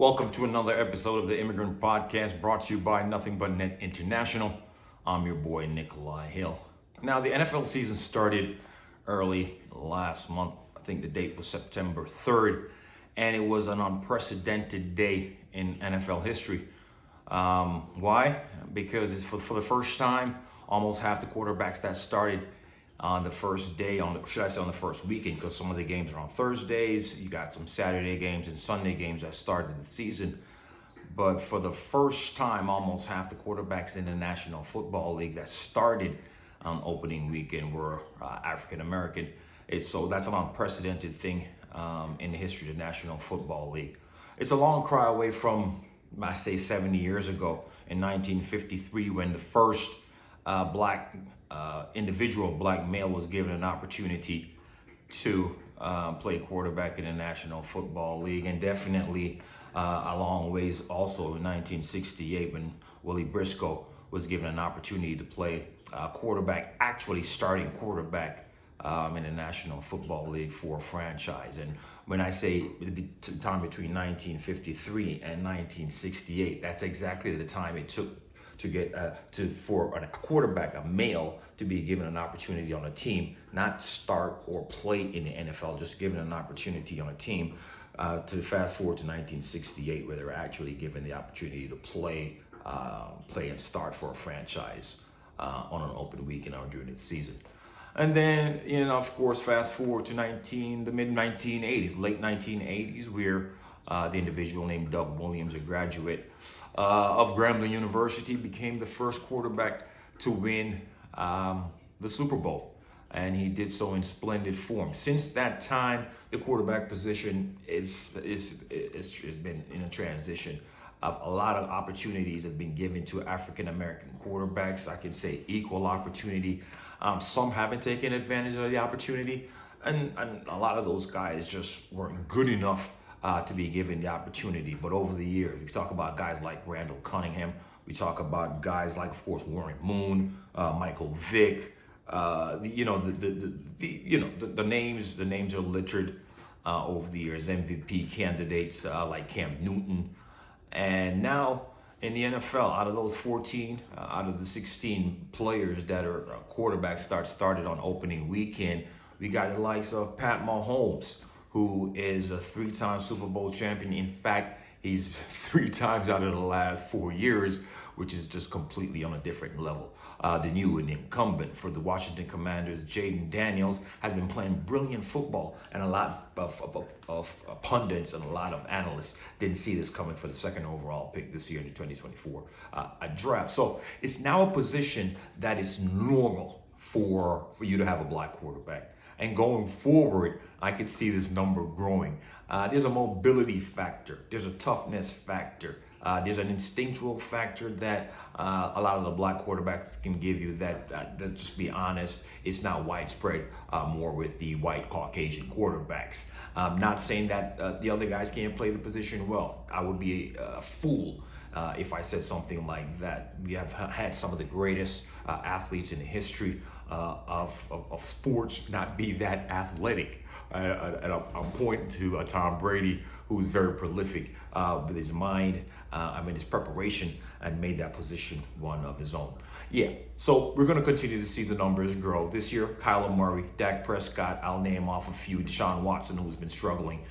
Welcome to another episode of the Immigrant Podcast brought to you by Nothing But Net International. I'm your boy, Nikolai Hill. Now, the NFL season started early last month. I think the date was September 3rd, and it was an unprecedented day in NFL history. Why? Because it's for the first time, almost half the quarterbacks that started on the first day, on the first weekend, because some of the games are on Thursdays. You got some Saturday games and Sunday games that started the season. But for the first time, almost half the quarterbacks in the National Football League that started on opening weekend were African American. So that's an unprecedented thing in the history of the National Football League. It's a long cry away from, I say, 70 years ago in 1953, when the first individual black male was given an opportunity to play quarterback in the National Football League, and definitely a long ways also in 1968 when Willie Briscoe was given an opportunity to play quarterback, actually starting quarterback in the National Football League for a franchise. And when I say the time between 1953 and 1968, that's exactly the time it took to get for a quarterback, a male, to be given an opportunity on a team, not start or play in the NFL, just given an opportunity on a team. To fast forward to 1968, where they were actually given the opportunity to play and start for a franchise on an open weekend or during the season. And then, of course, fast forward to the mid 1980s, late 1980s, where the individual named Doug Williams, a graduate of Grambling University, became the first quarterback to win the Super Bowl. And he did so in splendid form. Since that time, the quarterback position has been in a transition. A lot of opportunities have been given to African American quarterbacks. I can say equal opportunity. Some haven't taken advantage of the opportunity, and a lot of those guys just weren't good enough to be given the opportunity. But over the years, we talk about guys like Randall Cunningham. We talk about guys like, of course, Warren Moon, Michael Vick. The names are littered over the years. MVP candidates like Cam Newton. And now in the NFL, out of those 14, out of the 16 players that are quarterbacks started on opening weekend, we got the likes of Pat Mahomes, who is a three-time Super Bowl champion. In fact, he's 3 times out of the last 4 years, which is just completely on a different level. The new and incumbent for the Washington Commanders, Jaden Daniels, has been playing brilliant football, and a lot of pundits and a lot of analysts didn't see this coming for the second overall pick this year in the 2024 draft. So it's now a position that is normal for you to have a black quarterback. And going forward, I could see this number growing. There's a mobility factor. There's a toughness factor. There's an instinctual factor that a lot of the black quarterbacks can give you that, let's just be honest, it's not widespread more with the white Caucasian quarterbacks. Not saying that the other guys can't play the position well. I would be a fool if I said something like that. We have had some of the greatest athletes in the history of sports not be that athletic. And I'm pointing to Tom Brady, who's very prolific with his mind, his preparation, and made that position one of his own. Yeah, so we're going to continue to see the numbers grow. This year, Kyler Murray, Dak Prescott, I'll name off a few, Deshaun Watson, who's been struggling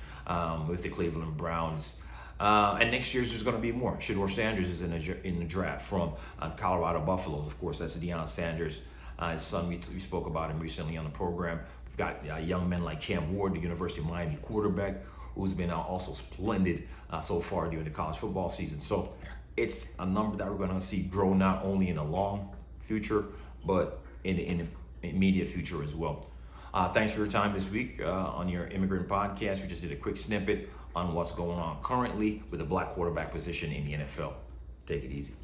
with the Cleveland Browns. And next year's there's going to be more. Shedeur Sanders is in the draft from Colorado Buffaloes. Of course, that's Deion Sanders. His son, we spoke about him recently on the program. We've got young men like Cam Ward, the University of Miami quarterback, who's been also splendid so far during the college football season. So it's a number that we're going to see grow not only in the long future, but in the immediate future as well. Thanks for your time this week on your Immigrant Podcast. We just did a quick snippet on what's going on currently with the black quarterback position in the NFL. Take it easy.